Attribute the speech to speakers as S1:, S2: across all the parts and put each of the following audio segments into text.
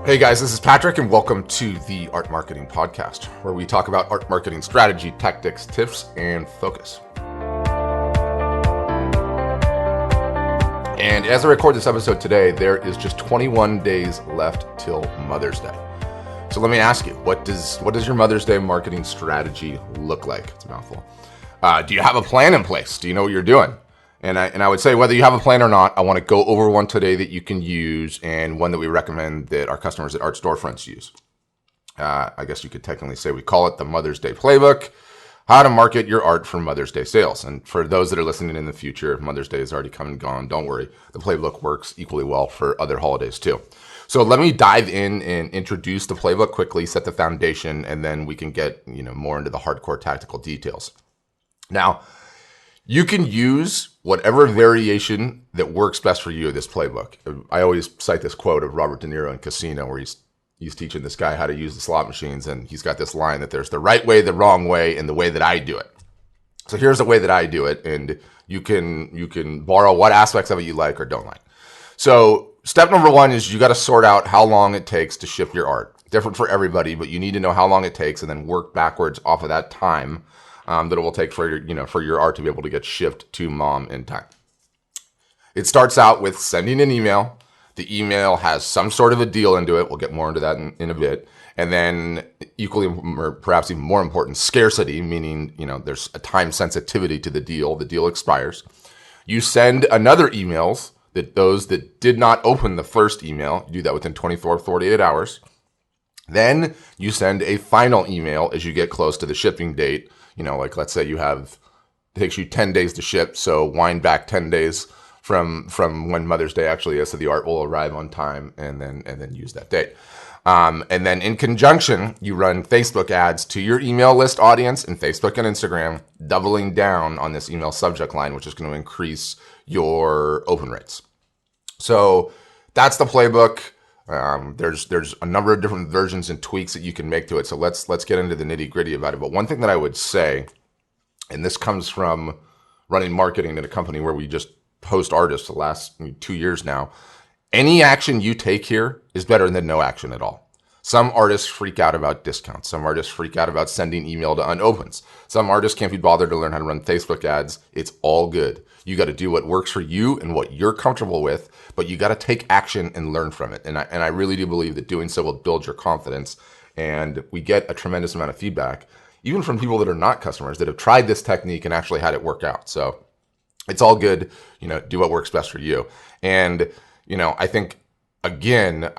S1: Hey guys, this is Patrick, and welcome to the Art Marketing Podcast, where we talk about art marketing strategy, tactics, tips, and focus. And as I record this episode today, there is just 21 days left till Mother's Day. So let me ask you, what does your Mother's Day marketing strategy look like? It's a mouthful. Do you have a plan in place? Do you know what you're doing? And I would say whether you have a plan or not, I want to go over one today that you can use and one that we recommend that our customers at Art Storefronts use. I guess you could technically say we call it the Mother's Day Playbook, how to market your art for Mother's Day sales. And for those that are listening in the future, Mother's Day has already come and gone. Don't worry. The playbook works equally well for other holidays too. So let me dive in and introduce the playbook quickly, set the foundation, and then we can get more into the hardcore tactical details. Now, you can use whatever variation that works best for you of this playbook. I always cite this quote of Robert De Niro in Casino, where he's teaching this guy how to use the slot machines, and he's got this line that there's the right way, the wrong way, and the way that I do it. So here's the way that I do it, and you can borrow what aspects of it you like or don't like. So step number one is you got to sort out how long it takes to ship your art. Different for everybody, but you need to know how long it takes and then work backwards off of that time that it will take for your art to be able to get shipped to mom in time. It starts out with sending an email. The email has some sort of a deal into it. We'll get more into that in a bit. And then equally, or perhaps even more important, scarcity, meaning there's a time sensitivity to the deal. The deal expires. You send another emails that those that did not open the first email, you do that within 24, 48 hours. Then you send a final email as you get close to the shipping date. Like let's say it takes you 10 days to ship. So wind back 10 days from when Mother's Day actually is. So the art will arrive on time and then use that date. And then in conjunction, you run Facebook ads to your email list audience in Facebook and Instagram, doubling down on this email subject line, which is going to increase your open rates. So that's the playbook. There's a number of different versions and tweaks that you can make to it. So let's get into the nitty gritty about it. But one thing that I would say, and this comes from running marketing at a company where we just post artists the last 2 years now, any action you take here is better than no action at all. Some artists freak out about discounts. Some artists freak out about sending email to unopens. Some artists can't be bothered to learn how to run Facebook ads. It's all good. You got to do what works for you and what you're comfortable with, but you got to take action and learn from it. And I really do believe that doing so will build your confidence. And we get a tremendous amount of feedback, even from people that are not customers that have tried this technique and actually had it work out. So it's all good. Do what works best for you. And, I think, again,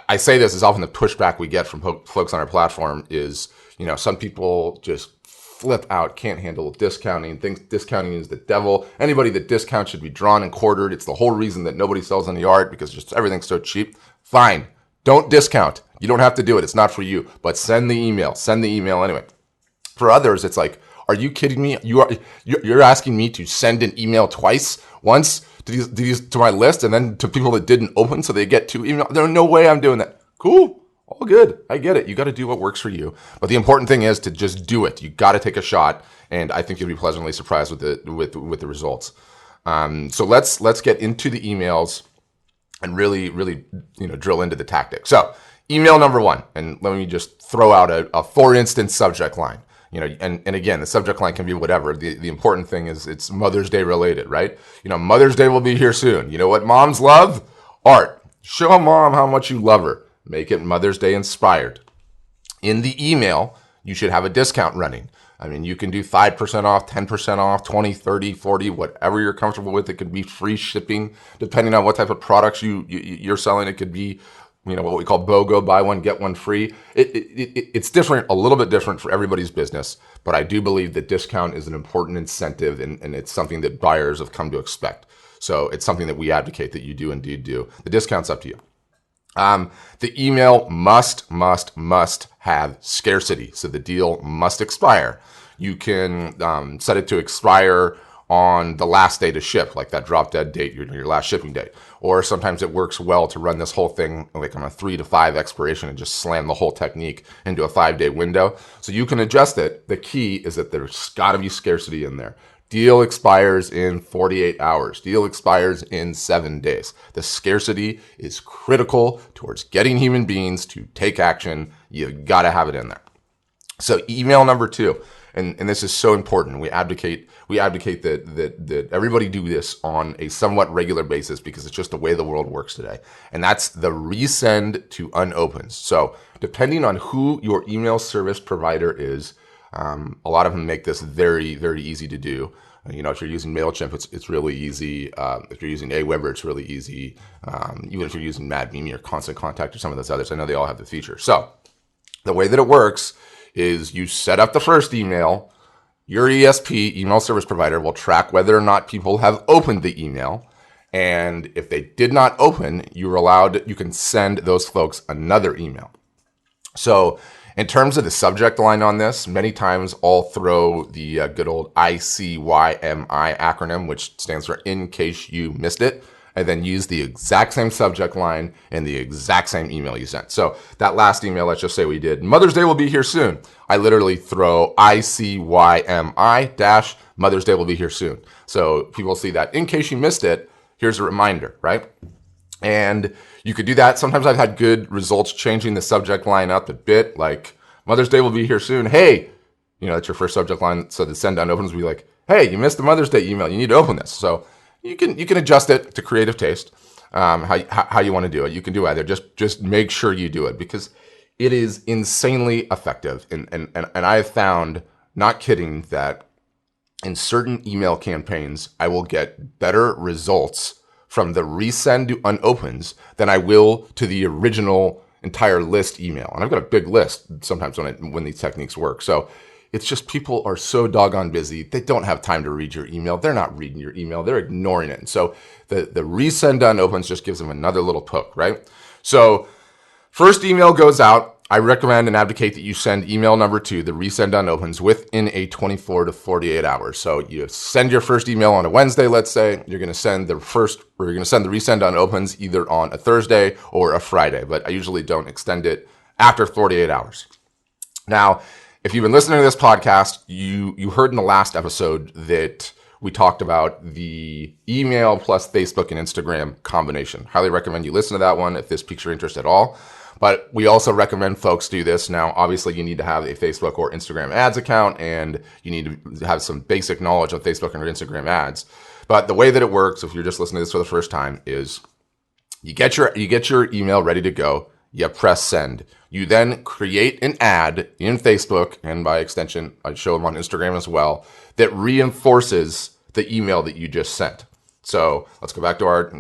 S1: I say this is often the pushback we get from folks on our platform is, some people just flip out, can't handle discounting, thinks discounting is the devil. Anybody that discounts should be drawn and quartered. It's the whole reason that nobody sells any art because just everything's so cheap. Fine. Don't discount. You don't have to do it. It's not for you. But send the email. Send the email anyway. For others, it's like, are you kidding me? You're asking me to send an email twice? Once to my list and then to people that didn't open so they get 2 emails? There's no way I'm doing that. Cool. All good. I get it. You got to do what works for you. But the important thing is to just do it. You got to take a shot. And I think you'll be pleasantly surprised with the results. So let's get into the emails and really drill into the tactics. So email number one, and let me just throw out a for instance subject line. And again, the subject line can be whatever. The important thing is it's Mother's Day related, right? Mother's Day will be here soon. You know what moms love? Art. Show mom how much you love her. Make it Mother's Day inspired. In the email, you should have a discount running. I mean, you can do 5% off, 10% off, 20, 30, 40, whatever you're comfortable with. It could be free shipping, depending on what type of products you're selling. It could be what we call BOGO, buy one, get one free. It's different, a little bit different for everybody's business, but I do believe that discount is an important incentive and it's something that buyers have come to expect. So it's something that we advocate that you do indeed do. The discount's up to you. The email must have scarcity. So the deal must expire. You can set it to expire on the last day to ship, like that drop dead date, your last shipping date. Or sometimes it works well to run this whole thing like on a 3 to 5 expiration and just slam the whole technique into a 5-day window. So you can adjust it. The key is that there's got to be scarcity in there. Deal expires in 48 hours. Deal expires in 7 days. The scarcity is critical towards getting human beings to take action. You got to have it in there. So email number 2, and this is so important. We advocate that everybody do this on a somewhat regular basis because it's just the way the world works today. And that's the resend to unopens. So depending on who your email service provider is, a lot of them make this very, very easy to do. If you're using MailChimp, it's really easy. If you're using Aweber, it's really easy. Even if you're using MadMimi or Constant Contact or some of those others, I know they all have the feature. So the way that it works is you set up the first email. Your ESP, email service provider, will track whether or not people have opened the email. And if they did not open, you can send those folks another email. So in terms of the subject line on this, many times I'll throw the good old ICYMI acronym, which stands for in case you missed it, and then use the exact same subject line in the exact same email you sent. So that last email, let's just say we did, Mother's Day will be here soon. I literally throw ICYMI dash Mother's Day will be here soon. So people see that in case you missed it, here's a reminder, right? And you could do that. Sometimes I've had good results changing the subject line up a bit, like Mother's Day will be here soon. Hey, that's your first subject line. So the send unopens will be like, hey, you missed the Mother's Day email. You need to open this. So you can adjust it to creative taste, how you want to do it. You can do either. Just make sure you do it because it is insanely effective. And I have found, not kidding, that in certain email campaigns, I will get better results from the resend to unopens than I will to the original entire list email. And I've got a big list sometimes when these techniques work. So it's just people are so doggone busy. They don't have time to read your email. They're not reading your email. They're ignoring it. And so the resend to unopens just gives them another little poke, right? So first email goes out. I recommend and advocate that you send email number 2, the resend unopens, within a 24 to 48 hours. So you send your first email on a Wednesday, let's say. You're going to send the resend unopens either on a Thursday or a Friday, but I usually don't extend it after 48 hours. Now, if you've been listening to this podcast, you heard in the last episode that we talked about the email plus Facebook and Instagram combination. Highly recommend you listen to that one if this piques your interest at all. But we also recommend folks do this. Now, obviously, you need to have a Facebook or Instagram ads account, and you need to have some basic knowledge of Facebook and Instagram ads. But the way that it works, if you're just listening to this for the first time, is you get your email ready to go. You press send. You then create an ad in Facebook, and by extension, I show them on Instagram as well, that reinforces the email that you just sent. So let's go back to our,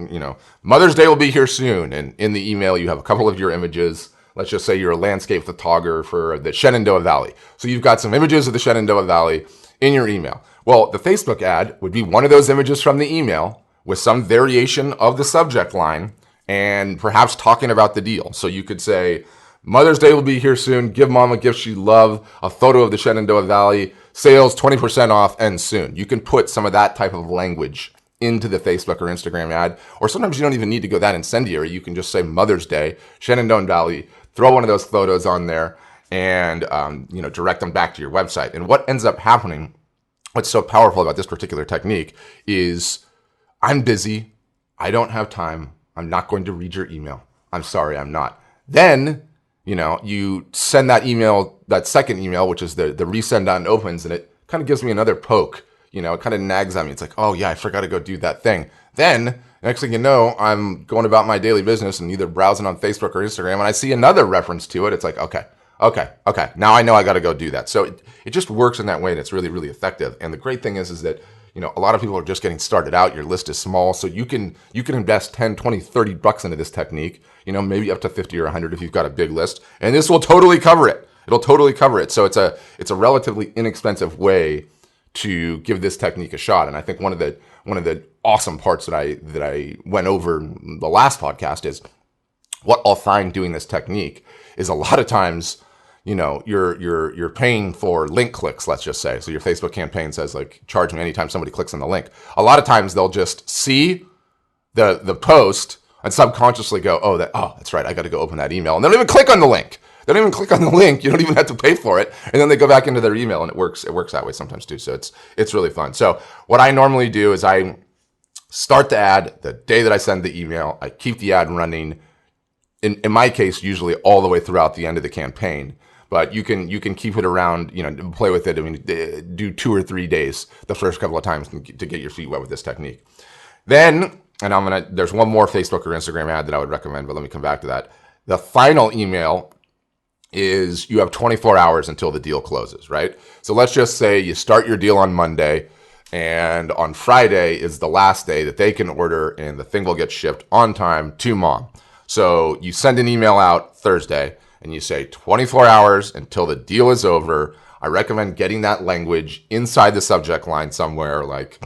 S1: Mother's Day will be here soon. And in the email, you have a couple of your images. Let's just say you're a landscape photographer of the Shenandoah Valley. So you've got some images of the Shenandoah Valley in your email. Well, the Facebook ad would be one of those images from the email with some variation of the subject line and perhaps talking about the deal. So you could say, Mother's Day will be here soon. Give mom a gift she loves. A photo of the Shenandoah Valley. Sales 20% off and soon. You can put some of that type of language into the Facebook or Instagram ad. Or sometimes you don't even need to go that incendiary. You can just say Mother's Day, Shenandoah Valley, throw one of those photos on there and direct them back to your website. And what ends up happening, what's so powerful about this particular technique is I'm busy. I don't have time. I'm not going to read your email. I'm sorry, I'm not. Then, you send that email, that second email, which is the resend on opens, and it kind of gives me another poke. It kind of nags on me. It's like, oh yeah, I forgot to go do that thing. Then, next thing you know, I'm going about my daily business and either browsing on Facebook or Instagram, and I see another reference to it. It's like, okay. Now I know I got to go do that. So it just works in that way, and it's really, really effective. And the great thing is that, a lot of people are just getting started out. Your list is small, so you can invest 10, 20, 30 bucks into this technique, maybe up to 50 or 100 if you've got a big list, and this will totally cover it. It'll totally cover it. So it's a relatively inexpensive way to give this technique a shot. And I think one of the awesome parts that I went over in the last podcast is what I'll find doing this technique is a lot of times, you're paying for link clicks, let's just say. So your Facebook campaign says like, charge me anytime somebody clicks on the link. A lot of times they'll just see the post and subconsciously go, oh, that's right, I got to go open that email. And they don't even click on the link. They don't even click on the link. You don't even have to pay for it. And then they go back into their email, and it works that way sometimes too. So it's really fun. So what I normally do is I start the ad the day that I send the email. I keep the ad running. In my case, usually all the way throughout the end of the campaign. But you can keep it around, play with it. I mean, do 2 or 3 days the first couple of times to get your feet wet with this technique. Then, and there's one more Facebook or Instagram ad that I would recommend, but let me come back to that. The final email is you have 24 hours until the deal closes, right? So let's just say you start your deal on Monday, and on Friday is the last day that they can order, and the thing will get shipped on time to mom. So you send an email out Thursday, and you say 24 hours until the deal is over. I recommend getting that language inside the subject line somewhere, like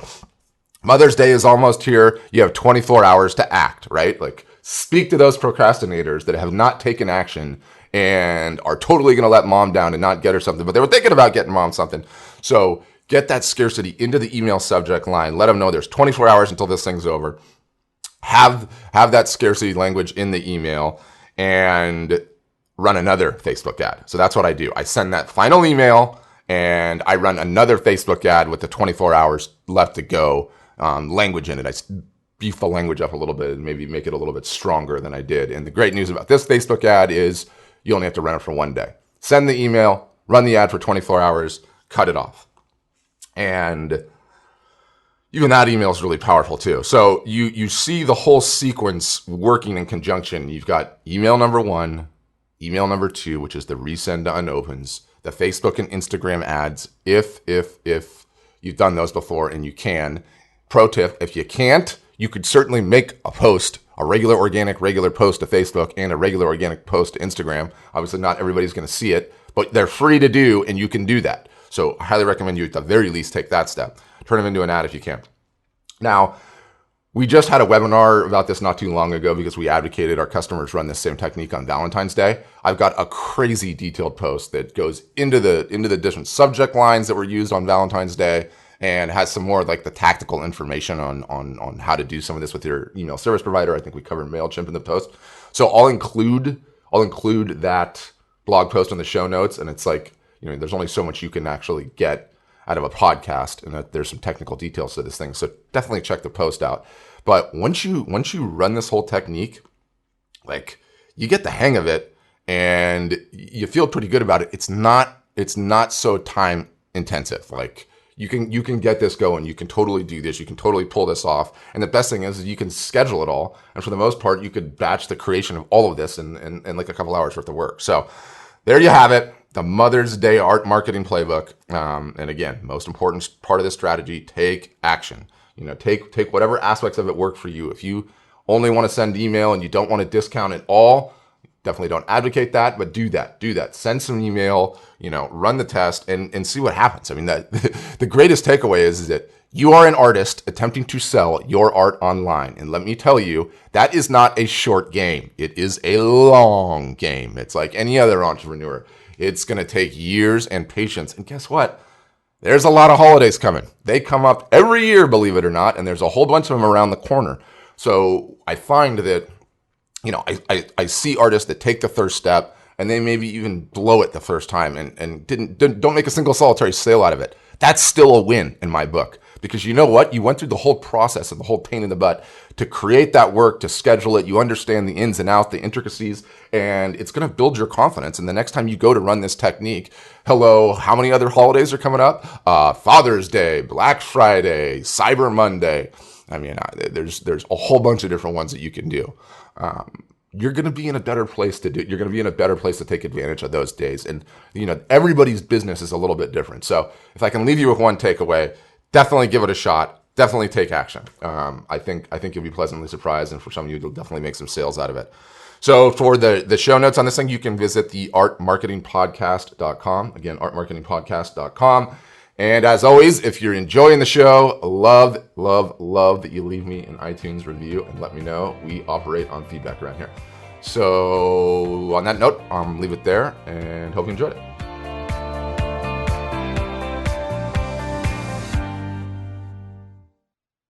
S1: Mother's Day is almost here. You have 24 hours to act, right? Like, speak to those procrastinators that have not taken action and are totally going to let mom down and not get her something, but they were thinking about getting mom something. So get that scarcity into the email subject line. Let them know there's 24 hours until this thing's over. Have that scarcity language in the email, and run another Facebook ad. So that's what I do. I send that final email, and I run another Facebook ad with the 24 hours left to go language in it. I beef the language up a little bit and maybe make it a little bit stronger than I did. And the great news about this Facebook ad is you only have to run it for 1 day. Send the email, run the ad for 24 hours, cut it off. And even that email is really powerful too. So you see the whole sequence working in conjunction. You've got email number 1, email number 2, which is the resend to unopens, the Facebook and Instagram ads, if you've done those before and you can. Pro tip, if you can't, you could certainly make a post, a regular organic post to Facebook and a regular organic post to Instagram. Obviously not everybody's going to see it, but they're free to do, and you can do that. So I highly recommend you at the very least take that step. Turn them into an ad if you can. Now, we just had a webinar about this not too long ago because we advocated our customers run this same technique on Valentine's Day. I've got a crazy detailed post that goes into the different subject lines that were used on Valentine's Day and has some more like the tactical information on how to do some of this with your email service provider. I think we covered MailChimp in the post. So I'll include that blog post in the show notes, and it's like, there's only so much you can actually get out of a podcast, and that there's some technical details to this thing. So definitely check the post out. But once you run this whole technique, like, you get the hang of it and you feel pretty good about it. It's not so time intensive. Like, you can get this going. You can totally do this. You can totally pull this off. And the best thing is you can schedule it all. And for the most part, you could batch the creation of all of this in like a couple hours worth of work. So there you have it. The Mother's Day Art Marketing Playbook. And again, most important part of this strategy, take action. Take whatever aspects of it work for you. If you only want to send email and you don't want to discount it all, definitely don't advocate that, but do that. Send some email, run the test and see what happens. I mean, the greatest takeaway is that you are an artist attempting to sell your art online. And let me tell you, that is not a short game. It is a long game. It's like any other entrepreneur. It's going to take years and patience. And guess what? There's a lot of holidays coming. They come up every year, believe it or not, and there's a whole bunch of them around the corner. So I find that, I see artists that take the first step and they maybe even blow it the first time and don't make a single solitary sale out of it. That's still a win in my book. Because you know what? You went through the whole process and the whole pain in the butt to create that work, to schedule it. You understand the ins and outs, the intricacies, and it's going to build your confidence. And the next time you go to run this technique, how many other holidays are coming up? Father's Day, Black Friday, Cyber Monday. I mean, there's a whole bunch of different ones that you can do. You're going to be in a better place to do. You're going to be in a better place to take advantage of those days. And everybody's business is a little bit different. So if I can leave you with one takeaway, definitely give it a shot. Definitely take action. I think you'll be pleasantly surprised, and for some of you, you'll definitely make some sales out of it. So for the show notes on this thing, you can visit the artmarketingpodcast.com. Again, artmarketingpodcast.com. And as always, if you're enjoying the show, love that you leave me an iTunes review and let me know. We operate on feedback around here. So on that note, leave it there and hope you enjoyed it.